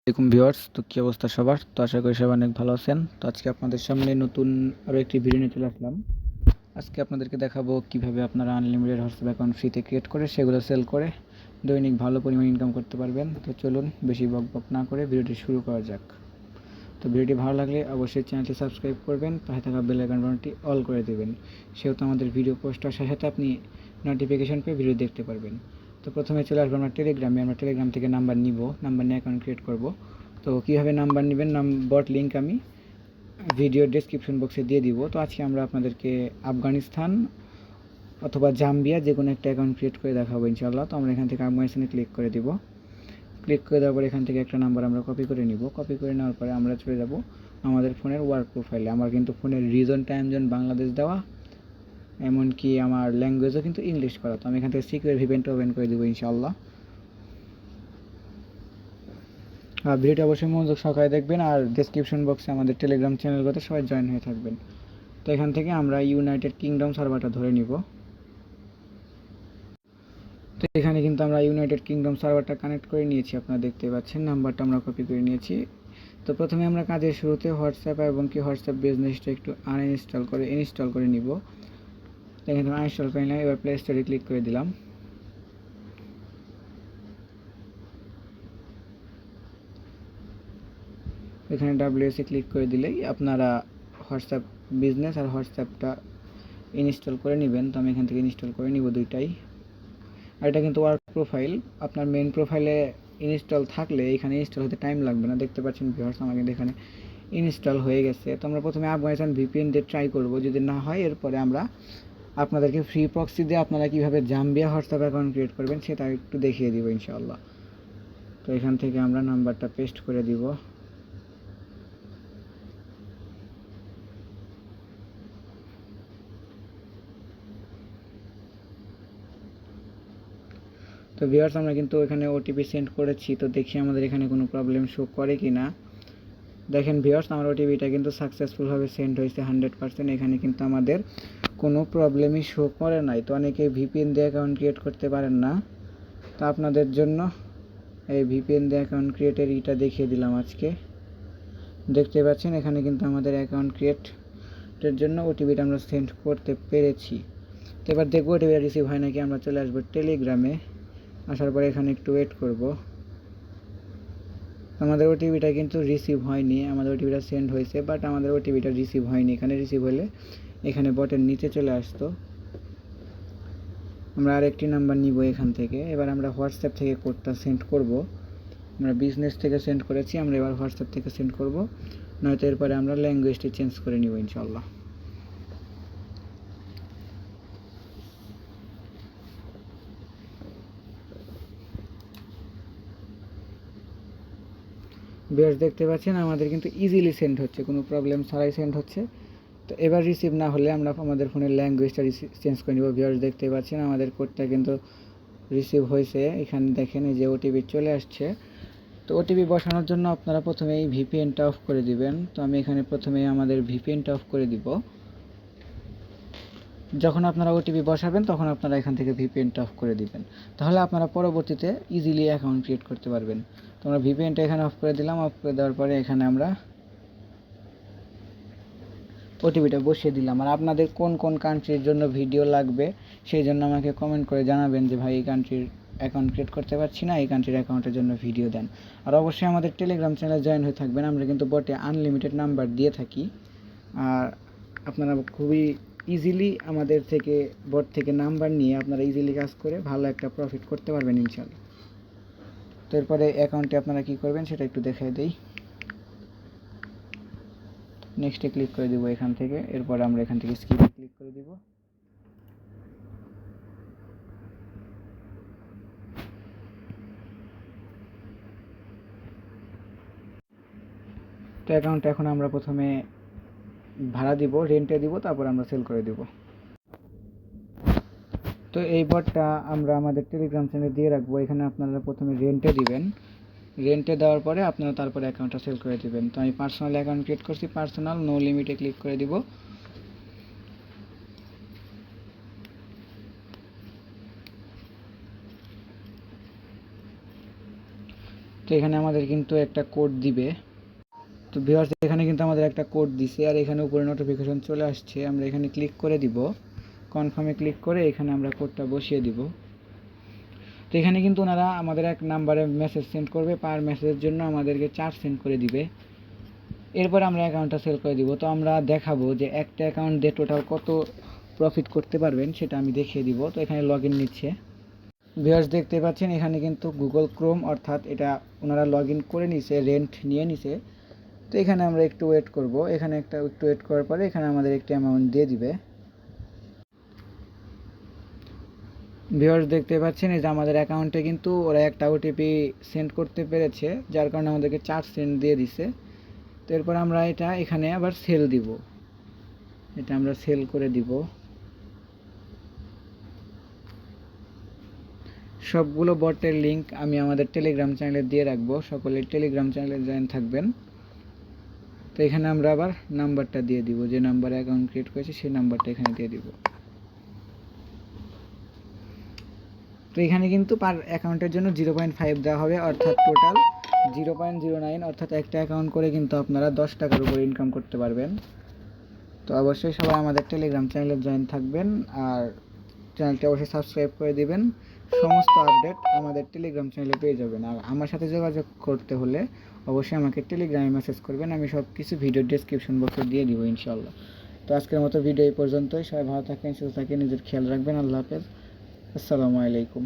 আসসালামাইকুম ভিউয়ার্স, তো কী অবস্থা সবার? তো আশা করি সবাই অনেক ভালো আছেন। তো আজকে আপনাদের সামনে নতুন আরও একটি ভিডিও নিয়ে চলে আসলাম। আজকে আপনাদেরকে দেখাবো কিভাবে আপনারা আনলিমিটেড হোয়াটসঅ্যাপ অ্যাকাউন্ট ফ্রিতে ক্রিয়েট করে সেগুলো সেল করে দৈনিক ভালো পরিমাণ ইনকাম করতে পারবেন। তো চলুন বেশি বকবক না করে ভিডিওটি শুরু করা যাক। তো ভিডিওটি ভালো লাগলে অবশ্যই চ্যানেলটি সাবস্ক্রাইব করবেন, পাশে থাকা বেল আইকন বাটনটি অল করে দেবেন। সেহেতু আমাদের ভিডিও পোস্টার সাথে আপনি নোটিফিকেশন পেয়ে ভিডিও দেখতে পারবেন। তো প্রথমে চলে আসবো আমরা টেলিগ্রামে। আমরা টেলিগ্রাম থেকে নাম্বার নিব, নাম্বার নিয়ে অ্যাকাউন্ট ক্রিয়েট করব। তো কীভাবে নাম্বার নেবেন, বট লিঙ্ক আমি ভিডিও ডেসক্রিপশন বক্সে দিয়ে দিব। তো আজকে আমরা আপনাদেরকে আফগানিস্তান অথবা জাম্বিয়া যে কোনো একটা অ্যাকাউন্ট ক্রিয়েট করে দেখাবো ইনশাআল্লাহ। তো আমরা এখান থেকে আফগানিস্তানে ক্লিক করে দিব। ক্লিক করে দেওয়ার পর এখান থেকে একটা নাম্বার আমরা কপি করে নিব। কপি করে নেওয়ার পরে আমরা চলে যাব আমাদের ফোনের ওয়ার্ক প্রোফাইলে। আমার কিন্তু ফোনের রিজন টাইম জোন বাংলাদেশ দেওয়া, এমনকি আমার ল্যাঙ্গুয়েজও কিন্তু ইংলিশ করা। তো আমি এখান থেকে সিকিউর ভিভেন্ট ওপেন করে দেবো ইনশাআল্লাহ। আর ভিডিওটা অবশ্যই মনোযোগ সহকারে দেখবেন, আর ডেসক্রিপশন বক্সে আমাদের টেলিগ্রাম চ্যানেলগুলোতে সবাই জয়েন হয়ে থাকবেন। তো এখান থেকে আমরা ইউনাইটেড কিংডম সার্ভারটা ধরে নিব। তো এখানে কিন্তু আমরা ইউনাইটেড কিংডম সার্ভারটা কানেক্ট করে নিয়েছি, আপনারা দেখতে পাচ্ছেন। নাম্বারটা আমরা কপি করে নিয়েছি। তো প্রথমে আমরা কাজের শুরুতে হোয়াটসঅ্যাপ এবং কি হোয়াটসঅ্যাপ বিজনেসটা একটু ইনস্টল করে নিব। এখানে আনইনস্টল করে নিলাম। এবার প্লে স্টোরে ক্লিক করে দিলাম। এখানে ডাব্লিউএসি ক্লিক করে দিলেই আপনারা হোয়াটসঅ্যাপ বিজনেস আর হোয়াটসঅ্যাপটা ইনস্টল করে নেবেন। তো আমি এখান থেকে ইনস্টল করে নিব দুইটাই। আর এটা কিন্তু ওয়ার্ক প্রোফাইল, আপনার মেন প্রোফাইলে ইনস্টল থাকলে এখানে ইনস্টল হতে টাইম লাগবে না। দেখতে পাচ্ছেন ভিউয়ার্স, আমার কিন্তু এখানে ইনস্টল হয়ে গেছে। তো আমরা প্রথমে আফগানিস্তান ভিপিএন দিয়ে ট্রাই করব, যদি না হয় এরপরে আমরা আপনাদেরকে ফ্রি প্রক্সি দিয়ে আপনারা কীভাবে জাম্বিয়া হোয়াটসঅ্যাপ অ্যাকাউন্ট ক্রিয়েট করবেন সেটা একটু দেখিয়ে দিব ইনশাআল্লাহ। তো এখান থেকে আমরা নাম্বারটা পেস্ট করে দিব। তো ভিউয়ার্স, আমরা কিন্তু এখানে ওটিপি সেন্ড করেছি। তো দেখি আমাদের এখানে কোনো প্রবলেম শো করে কি না। দেখেন ভিউয়ার্স, আমার ওটিপিটা কিন্তু সাকসেসফুলভাবে সেন্ড হয়েছে 100%। এখানে কিন্তু আমাদের কোনো প্রবলেমই শো করে নাই। তো অনেকেই ভিপিএন দিয়ে অ্যাকাউন্ট ক্রিয়েট করতে পারেন না। তো আপনাদের জন্য এই ভিপিএন দিয়ে অ্যাকাউন্ট ক্রিয়েটের ইটা দেখিয়ে দিলাম আজকে। দেখতে পাচ্ছেন এখানে কিন্তু আমাদের অ্যাকাউন্ট ক্রিয়েটের জন্য ওটিপিটা আমরা সেন্ড করতে পেরেছি। তো এবার দেখবো ওটিপিটা রিসিভ হয় নাকি। আমরা চলে আসবো টেলিগ্রামে। আসার পরে এখানে একটু ওয়েট করব। আমাদের ওটিপিটা কিন্তু রিসিভ হয়নি, আমাদের ওটিপিটা সেন্ড হয়েছে, বাট আমাদের ওটিপিটা রিসিভ হয়নি। এখানে রিসিভ হলে এখানে বটের নিচে চলে আসতো। আমরা আরেকটি নাম্বার নিব এখান থেকে। এবার আমরা হোয়াটসঅ্যাপ থেকে কোডটা সেন্ড করব। আমরা বিজনেস থেকে সেন্ড করেছি, আমরা এবার হোয়াটসঅ্যাপ থেকে সেন্ড করব, নয়তো এরপরে আমরা ল্যাঙ্গুয়েজটি চেঞ্জ করে নিব ইনশাআল্লাহ। ভিউয়ার্স, দেখতে পাচ্ছেন আমাদের কিন্তু ইজিলি সেন্ড হচ্ছে, কোনো প্রবলেম ছাড়াই সেন্ড হচ্ছে। তো এবার রিসিভ না হলে আমরা আমাদের ফোনের ল্যাঙ্গুয়েজটা চেঞ্জ করে নিব। ভিউয়ার্স, দেখতে পাচ্ছেন আমাদের কোডটা কিন্তু রিসিভ হয়েছে। এখানে দেখেন এই যে ওটিপি চলে আসছে। তো ওটিপি বসানোর জন্য আপনারা প্রথমে এই ভিপিএনটা অফ করে দিবেন। তো আমি এখানে প্রথমে আমাদের ভিপিএনটা অফ করে দিব। যখন আপনারা ওটিপি বসাবেন তখন আপনারা এখান থেকে ভিপিএনটা অফ করে দিবেন, তাহলে আপনারা পরবর্তীতে ইজিলি অ্যাকাউন্ট ক্রিয়েট করতে পারবেন। তো আমরা ভিপিএনটা এখানে অফ করে দিলাম। অফ করে দেওয়ার পরে এখানে আমরা ওটিপিটা বসিয়ে দিলাম। আর আপনাদের কোন কোন কান্ট্রির জন্য ভিডিও লাগবে সেই জন্য আমাকে কমেন্ট করে জানাবেন যে ভাই এই কান্ট্রির অ্যাকাউন্ট ক্রিয়েট করতে পারছি না, এই কান্ট্রির অ্যাকাউন্টের জন্য ভিডিও দেন। আর অবশ্যই আমাদের টেলিগ্রাম চ্যানেলে জয়েন হয়ে থাকবেন। আমরা কিন্তু বটে আনলিমিটেড নাম্বার দিয়ে থাকি, আর আপনারা খুবই ইজিলি আমাদের থেকে বট থেকে নাম্বার নিয়ে আপনারা ইজিলি কাজ করে ভালো একটা প্রফিট করতে পারবেন ইনশাআল্লাহ। তো এরপরে অ্যাকাউন্টে আপনারা কী করবেন সেটা একটু দেখিয়ে দিই। নেক্সটে ক্লিক করে দিব এখান থেকে। এরপর আমরা এখান থেকে স্কিপে ক্লিক করে দিব। তো অ্যাকাউন্ট এখন আমরা প্রথমে ভাড়া দিব, রেন্টে দিব, তারপর আমরা সেল করে দিব। তো এই বটটা আমরা আমাদের টেলিগ্রাম চ্যানেলে দিয়ে রাখবো। এখানে আপনারা প্রথমে রেন্টে দিবেন, রেন্টে দেওয়ার পরে আপনারা তারপরে অ্যাকাউন্টটা সেল করে দিবেন। তো আমি পার্সোনাল অ্যাকাউন্ট ক্রিয়েট করছি, পার্সোনাল নো লিমিটে ক্লিক করে দিব। তো এখানে আমাদের কিন্তু একটা কোড দিবে। তো ভিউয়ার্স এখানে কিন্তু আমাদের একটা কোড দিছে, আর এখানে উপরে নোটিফিকেশন চলে আসছে। আমরা এখানে ক্লিক করে দিব, কনফার্মে ক্লিক করে এখানে আমরা কোডটা বসিয়ে দিব। তো এখানে কিন্তু ওনারা আমাদের এক নাম্বারে মেসেজ সেন্ড করবে, পার মেসেজের জন্য আমাদেরকে 4 সেন্ড করে দিবে। এরপর আমরা অ্যাকাউন্টটা সেল করে দিব। তো আমরা দেখাবো যে একটা অ্যাকাউন্ট দিয়ে টোটাল কত প্রফিট করতে পারবেন সেটা আমি দেখিয়ে দিব। তো এখানে লগ ইন নিচ্ছে। ভিউয়ার্স দেখতে পাচ্ছেন এখানে কিন্তু গুগল ক্রোম, অর্থাৎ এটা ওনারা লগ ইন করে নিছে, রেন্ট নিয়ে নিছে। তো এখানে আমরা একটু ওয়েট করব। এখানে একটু ওয়েট করার পরে এখানে আমাদের একটা অ্যামাউন্ট দিয়ে দিবে। ভিউয়ার্স দেখতে পাচ্ছেন এই যে আমাদের অ্যাকাউন্টে কিন্তু ওরা একটা ওটিপি সেন্ড করতে পেরেছে, যার কারণে আমাদেরকে 4 সেন্ট দিয়ে দিছে। তো এরপর আমরা এটা এখানে আবার সেল দিব, এটা আমরা সেল করে দিব। সবগুলো বটের লিঙ্ক আমি আমাদের টেলিগ্রাম চ্যানেলে দিয়ে রাখবো, সকলে টেলিগ্রাম চ্যানেলে জয়েন থাকবেন। তো এখানে আমরা আবার নাম্বারটা দিয়ে দিব, যে নাম্বারে অ্যাকাউন্ট ক্রিয়েট করেছি সেই নাম্বারটা এখানে দিয়ে দিব। তো এখানে কিন্তু পার অ্যাকাউন্টের জন্য 0.5 দেওয়া হবে, অর্থাৎ টোটাল 0.09, অর্থাৎ একটা অ্যাকাউন্ট করে কিন্তু আপনারা 10 টাকার উপরে ইনকাম করতে পারবেন। তো অবশ্যই সবাই আমাদের টেলিগ্রাম চ্যানেলে জয়েন থাকবেন, আর চ্যানেলটি অবশ্যই সাবস্ক্রাইব করে দিবেন। সমস্ত আপডেট আমাদের টেলিগ্রাম চ্যানেলে পেয়ে যাবেন। আর আমার সাথে যোগাযোগ করতে হলে অবশ্যই আমাকে টেলিগ্রামে মেসেজ করবেন, আমি সব কিছু ভিডিও ডেসক্রিপশন বক্সে দিয়ে দিব ইনশাল্লাহ। তো আজকের মতো ভিডিও এই পর্যন্তই। সবাই ভালো থাকেন, সুস্থ থাকেন, নিজের খেয়াল রাখবেন। আল্লাহ হাফেজ, আসসালামু আলাইকুম।